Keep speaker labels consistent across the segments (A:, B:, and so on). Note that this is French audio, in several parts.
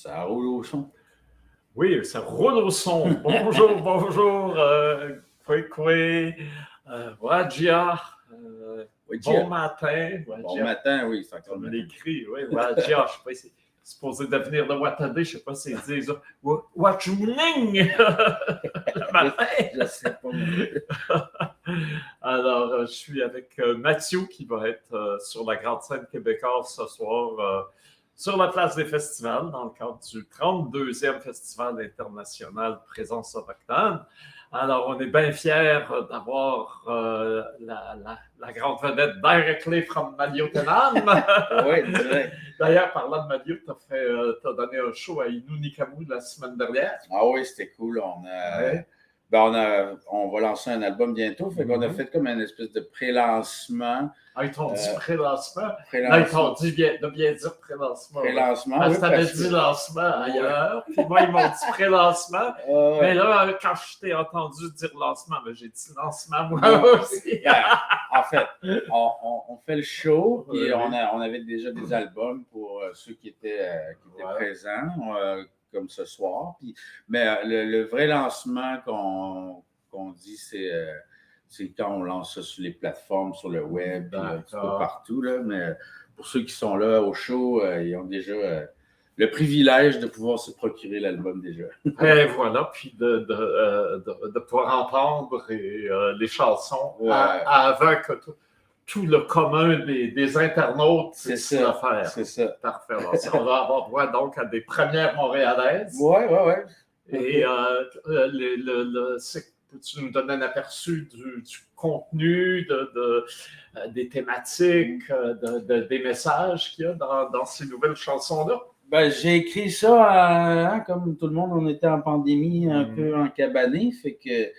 A: Ça roule au son.
B: Oui, ça roule au son. Bonjour, bonjour, Kwekwe, Wajia, bon matin.
A: Bon
B: Wajia,
A: matin, oui, c'est encore
B: comme
A: le
B: l'écrit, oui, Wajia, je sais pas si c'est supposé devenir de Watade, je sais pas si ils disent Wachuning le matin.
A: Je sais pas.
B: Alors, je suis avec Mathieu qui va être sur la grande scène québécoise ce soir sur la place des festivals dans le cadre du 32e Festival international Présence autochtone. Alors, on est bien fiers d'avoir la grande vedette directly from Maliotenam.
A: Oui, direct.
B: D'ailleurs, parlant de Malio, tu as donné un show à Inunikamu la semaine dernière.
A: Ah oui, c'était cool. On va lancer un album bientôt. Fait qu'on a fait comme une espèce de pré-lancement.
B: Ah, ils t'ont dit pré-lancement? Là, ils t'ont dit de bien dire pré-lancement.
A: Pré-lancement,
B: parce
A: oui.
B: que t'avais dit lancement ailleurs. Puis moi, ils m'ont dit pré-lancement. Mais là, quand je t'ai entendu dire lancement, j'ai dit lancement moi aussi.
A: En fait, on fait le show, puis on avait déjà des albums pour ceux qui étaient présents, comme ce soir. Mais le vrai lancement qu'on dit, c'est quand on lance ça sur les plateformes, sur le web, puis un petit peu partout. Là. Mais pour ceux qui sont là au show, ils ont déjà le privilège de pouvoir se procurer l'album déjà.
B: Et voilà, puis de pouvoir entendre les chansons avant que tout le commun des internautes puisse le faire.
A: C'est ça.
B: Parfait. Alors, on va avoir droit donc à des premières montréalaises.
A: Oui.
B: Et peux-tu nous donner un aperçu du contenu, des thématiques, des messages qu'il y a dans ces nouvelles chansons-là?
A: Ben, j'ai écrit ça, comme tout le monde, on était en pandémie, un peu encabané, fait que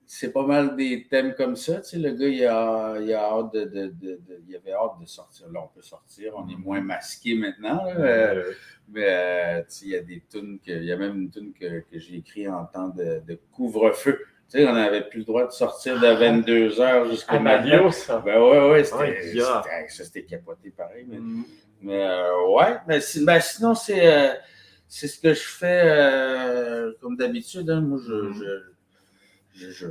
A: c'est pas mal des thèmes comme ça. Tu sais, le gars, il avait hâte de sortir. Là, on peut sortir, on est moins masqué maintenant. Mais il y a des tunes il y a même une tune que j'ai écrite en temps de couvre-feu. Tu sais, on n'avait plus le droit de sortir de 22h jusqu'au matin.
B: Ça.
A: Ben ouais, c'était capoté pareil. Mais sinon, c'est ce que je fais comme d'habitude. Hein. Moi, je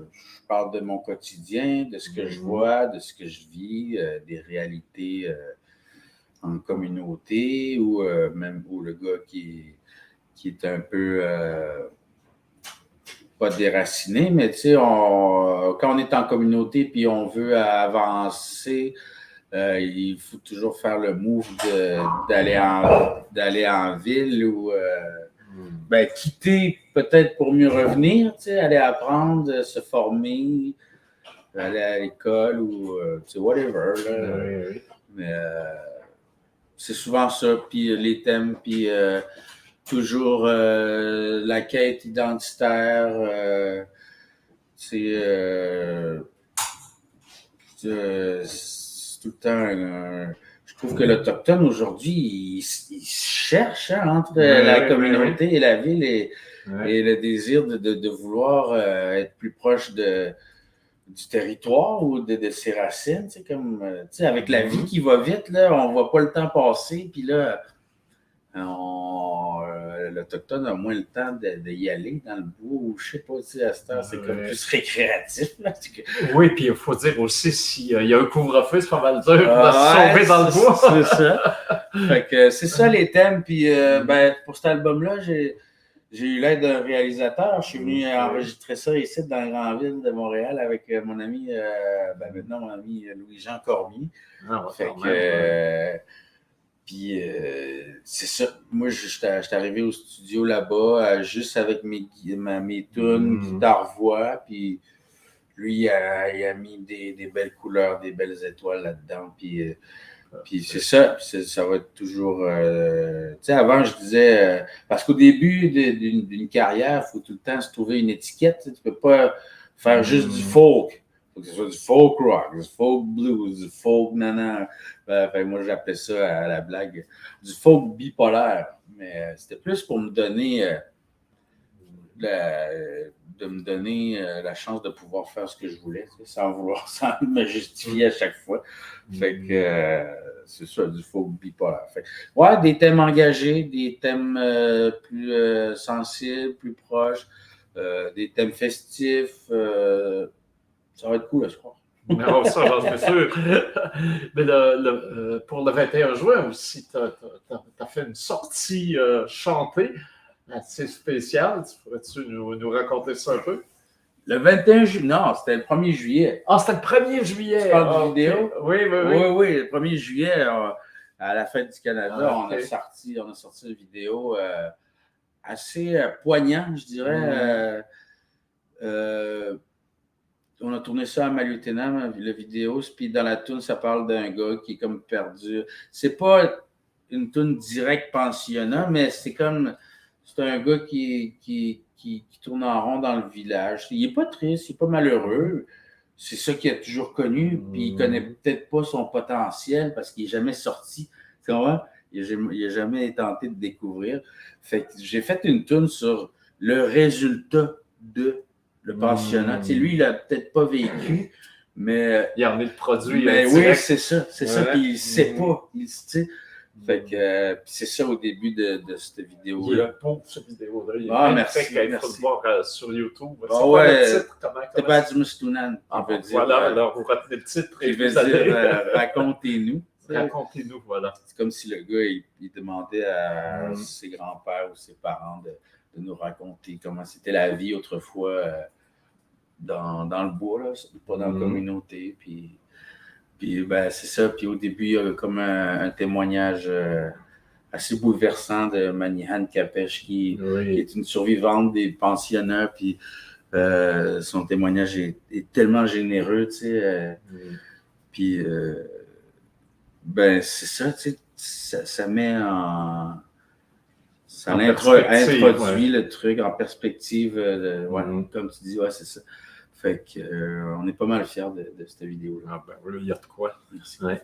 A: parle de mon quotidien, de ce que je vois, de ce que je vis, des réalités en communauté ou même pour le gars qui est un peu pas déraciné, mais tu sais, quand on est en communauté puis on veut avancer, il faut toujours faire le move d'aller en ville ou quitter peut-être pour mieux revenir, tu sais, aller apprendre, se former, aller à l'école ou tu sais, whatever. Là. Mais c'est souvent ça, puis les thèmes, puis toujours la quête identitaire, c'est tout le temps je trouve que l'Autochtone, aujourd'hui, il cherche entre la communauté et la ville et le désir de vouloir être plus proche du territoire ou de ses racines. Comme, avec la vie qui va vite, là, on ne voit pas le temps passer. Puis là, l'Autochtone a moins le temps d'y aller dans le bois ou je sais pas, à cette heure, c'est comme plus récréatif. Là.
B: Oui, puis il faut dire aussi, s'il y a un couvre-feu, c'est pas mal dur de se sauver dans le bois.
A: C'est ça. Fait que c'est ça les thèmes. Puis pour cet album-là, j'ai eu l'aide d'un réalisateur. Je suis venu enregistrer ça ici dans la grande ville de Montréal avec mon ami, maintenant mon ami Louis-Jean Cormier. Puis c'est ça. Moi, j'étais arrivé au studio là-bas juste avec mes tunes, guitare-voix. Puis lui, il a mis des belles couleurs, des belles étoiles là-dedans. Puis c'est ça. Ça va être toujours... tu sais, avant, je disais... parce qu'au début d'une carrière, il faut tout le temps se trouver une étiquette. Tu peux pas faire juste du folk. Il faut que ce soit du folk rock, du folk blues, du folk nana. Moi, j'appelais ça à la blague du folk bipolaire. Mais c'était plus pour me donner de me donner la chance de pouvoir faire ce que je voulais, sans me justifier à chaque fois. Fait que c'est ça, du faux bipolaire. Fait ouais, des thèmes engagés, des thèmes plus sensibles, plus proches, des thèmes festifs. Ça va être cool, je crois.
B: Non, ça, j'en suis sûr. Mais pour le 21 juin aussi, tu as fait une sortie chantée assez spéciale. Pourrais-tu nous raconter ça un peu?
A: Le 21 juillet, non, c'était le 1er juillet.
B: Ah, c'était le 1er juillet.
A: Tu parles de vidéo?
B: Oui.
A: Oui, le 1er juillet, à la Fête du Canada, on a sorti une vidéo assez poignante, je dirais. On a tourné ça à Maliotenam, la vidéo, puis dans la toune, ça parle d'un gars qui est comme perdu. C'est pas une toune directe pensionnat, mais c'est un gars qui tourne en rond dans le village. Il est pas triste, il est pas malheureux. C'est ça qu'il a toujours connu, puis il connaît peut-être pas son potentiel parce qu'il est jamais sorti. Tu comprends? Il a jamais tenté de découvrir. Fait que j'ai fait une toune sur le résultat de le pensionnat. Tu sais, lui, il l'a peut-être pas vécu, mais
B: il en est le produit.
A: Mais oui, c'est ça. C'est ça. Puis il sait pas. Tu sais. Fait que c'est ça au début de cette vidéo-là.
B: Il est beau, cette vidéo-là. Il
A: est
B: merci. Il faut le voir sur YouTube.
A: C'est quoi le titre? C'est pas du Mustounan.
B: Voilà, alors vous retenez le titre.
A: Il veut dire racontez-nous.
B: Racontez-nous, voilà.
A: C'est comme si le gars, il demandait à ses grands-pères ou ses parents de nous raconter comment c'était la vie autrefois dans le bois, là, pas dans la communauté. Puis ben, c'est ça. Puis au début, il y a comme un témoignage assez bouleversant de Manihan Kapesh, qui est une survivante des pensionnats. Puis son témoignage est tellement généreux, tu sais. Puis ben, c'est ça, tu sais, ça met en... Ça introduit le truc en perspective, comme tu dis, c'est ça. Fait que on est pas mal fiers de cette vidéo-là.
B: Ah ben oui, il y a de quoi. Merci. Ouais.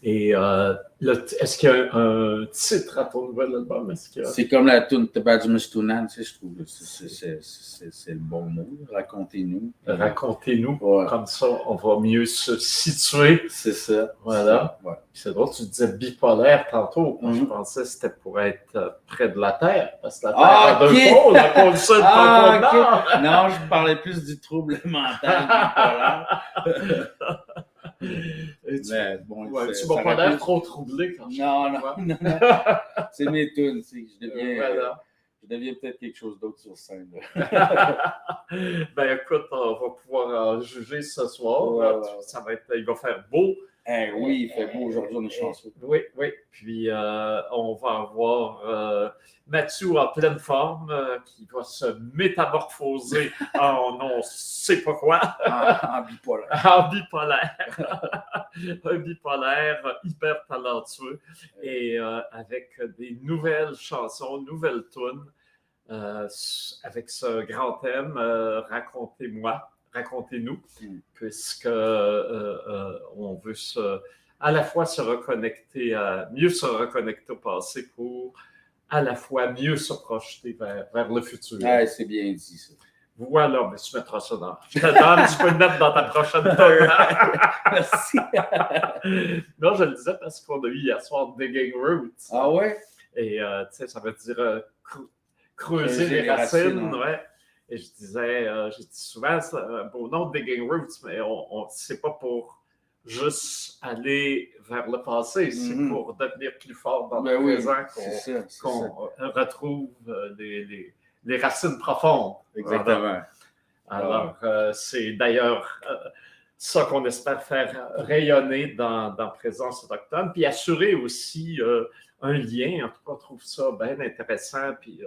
B: Et est-ce qu'il y a un titre à ton nouvel album?
A: C'est comme la tune Tabad Mustounan, tu sais, je trouve que c'est le bon mot. Racontez-nous.
B: Racontez-nous. Ouais. Comme ça, on va mieux se situer.
A: C'est ça.
B: Voilà.
A: Ouais.
B: C'est drôle, tu disais bipolaire tantôt. Moi, je pensais que c'était pour être près de la Terre. Parce que la Terre a deux pôles, la pôle sud et la pôle nord.
A: Non, je parlais plus du trouble mental bipolaire.
B: Mais bon, tu m'as pas l'air trop troublé quand je
A: Non. C'est mes tunes. Je deviens peut-être quelque chose d'autre sur scène.
B: Ben écoute, on va pouvoir juger ce soir. Ça va il va faire beau.
A: Oui, il fait beau aujourd'hui, on est chanceux.
B: Oui. Puis on va avoir Mathieu en pleine forme qui va se métamorphoser en on ne sait pas quoi.
A: En bipolaire.
B: En bipolaire. Un bipolaire hyper talentueux. Et avec des nouvelles chansons, nouvelles tunes, avec ce grand thème, racontez-nous, puisque on veut à la fois mieux se reconnecter au passé pour à la fois mieux se projeter vers le futur.
A: C'est bien dit, ça.
B: Voilà, mais tu mettras ça dans. Je te donne, tu peux le mettre dans ta prochaine tonne.
A: Merci.
B: Non, je le disais parce qu'on a eu hier soir Digging Roots.
A: Ah ouais?
B: Et tu sais, ça veut dire creuser les racines. Ouais. Et je disais, j'ai dit souvent, c'est un beau nom, Digging Roots, mais c'est pas pour juste aller vers le passé, c'est pour devenir plus fort dans le présent qu'on retrouve les racines profondes.
A: Exactement.
B: Alors, c'est d'ailleurs ça qu'on espère faire rayonner dans Présence autochtone, puis assurer aussi un lien. En tout cas, on trouve ça bien intéressant. Puis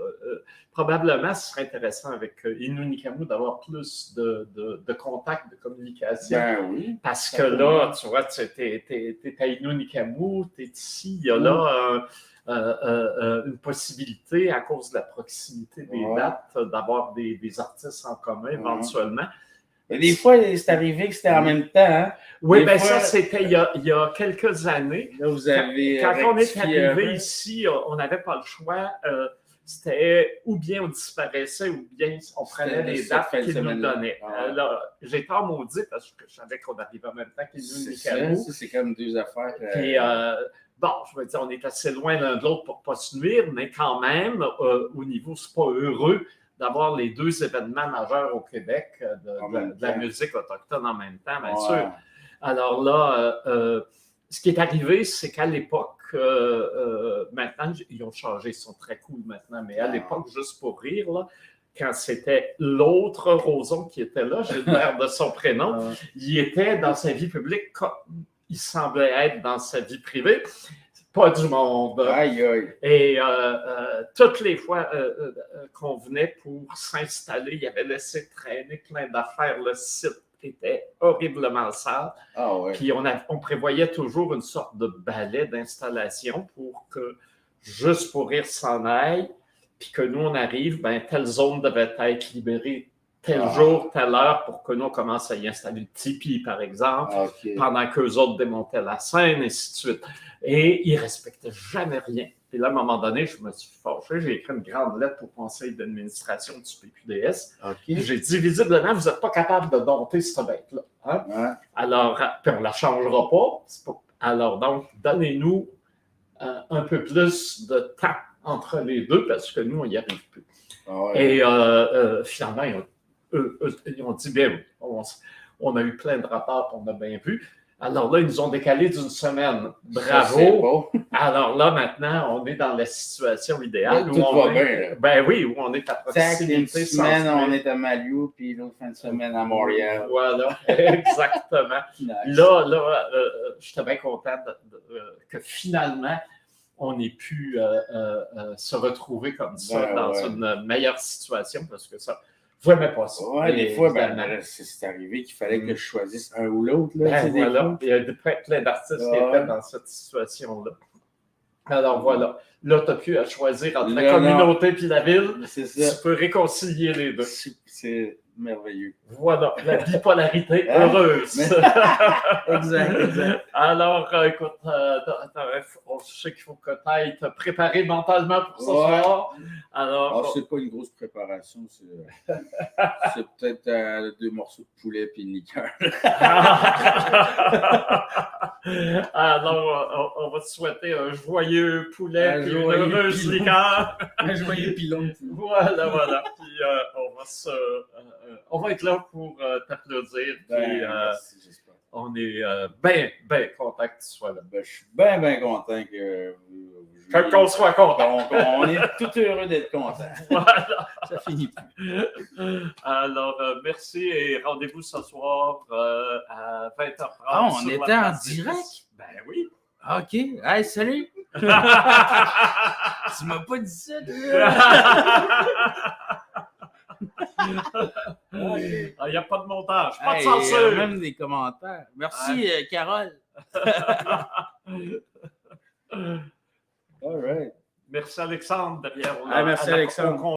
B: probablement, ce serait intéressant avec Inunikamu d'avoir plus de contacts, de communication.
A: Ben oui.
B: Parce que là, tu vois, tu es à Inunikamu, tu es ici, il y a là une possibilité, à cause de la proximité des dates, d'avoir des artistes en commun éventuellement.
A: Et des fois, c'est arrivé que c'était en même temps. Hein?
B: Oui, bien ça, c'était il y a quelques années.
A: Là, vous avez
B: quand on est arrivé ici, on n'avait pas le choix. c'était ou bien on disparaissait ou bien on prenait les dates qu'ils nous donnaient. J'ai tort maudit parce que je savais qu'on arrivait en même temps qu'ils nous
A: disaient. C'est comme deux affaires.
B: Puis, bon, je veux dire, on est assez loin l'un de l'autre pour ne pas se nuire, mais quand même, au niveau, c'est pas heureux d'avoir les deux événements majeurs au Québec de la musique autochtone en même temps, bien sûr. Alors là, ce qui est arrivé, c'est qu'à l'époque, maintenant, ils ont changé, ils sont très cool maintenant, mais à l'époque, juste pour rire, là, quand c'était l'autre Roson qui était là, Gilbert de son prénom, il était dans sa vie publique comme il semblait être dans sa vie privée. Pas du monde.
A: Aïe, aïe.
B: Et toutes les fois qu'on venait pour s'installer, il avait laissé traîner plein d'affaires. Le site était horriblement sale.
A: Ah, ouais.
B: Puis on prévoyait toujours une sorte de balai d'installation pour que, juste pour rire, s'en aille. Puis que nous, on arrive, ben, telle zone devait être libérée tel jour, telle heure, pour que nous, on commence à y installer le tipi, par exemple, pendant qu'eux autres démontaient la scène, et ainsi de suite. Et ils ne respectaient jamais rien. Puis là, à un moment donné, je me suis fâché. J'ai écrit une grande lettre au conseil d'administration du PQDS. J'ai dit, visiblement, vous n'êtes pas capable de dompter cette bête-là. Hein? Alors, puis on ne la changera pas. Alors, donc, donnez-nous un peu plus de temps entre les deux, parce que nous, on n'y arrive plus. Et finalement, ils ont dit, bien, on a eu plein de rapports, on a bien vu. Alors là, ils nous ont décalé d'une semaine. Bravo! Alors là, maintenant, on est dans la situation idéale.
A: Là, tout va bien.
B: Ben oui, où on est à proximité.
A: Une semaine, on est à Maliou, puis l'autre fin de semaine à Montréal.
B: Voilà, exactement.
A: Nice.
B: Là, j'étais bien content que finalement, on ait pu se retrouver comme ça dans une meilleure situation, parce que ça... Je ne voyais pas ça.
A: Des fois, c'est arrivé qu'il fallait que je choisisse un ou l'autre.
B: Voilà. Il y a plein d'artistes qui étaient dans cette situation-là. Alors voilà. Là, tu n'as plus à choisir entre la communauté et la ville. Tu peux réconcilier les deux.
A: C'est merveilleux.
B: Voilà, la bipolarité heureuse.
A: Exact.
B: Alors, écoute, je sais qu'il faut que tu ailles te préparer mentalement pour ce soir. Alors,
A: c'est pas une grosse préparation, c'est peut-être 2 morceaux de poulet et une liqueur.
B: Alors, on va te souhaiter un joyeux poulet et une heureuse liqueur.
A: Un joyeux pilon.
B: Voilà. Puis, on va être là pour t'applaudir.
A: Merci, j'espère.
B: On est bien content que tu sois là.
A: Je suis bien content
B: qu'on soit content.
A: On est tout heureux d'être content.
B: Voilà.
A: Ça finit plus.
B: Alors, merci et rendez-vous ce soir à 20h30.
A: On était en direct?
B: Ben oui.
A: OK. Hey, salut! Tu m'as pas dit ça,
B: Il n'y a pas de montage, pas de censure.
A: Même des commentaires. Merci, Carole. All right.
B: Merci, Alexandre, derrière.
A: Merci, Alexandre.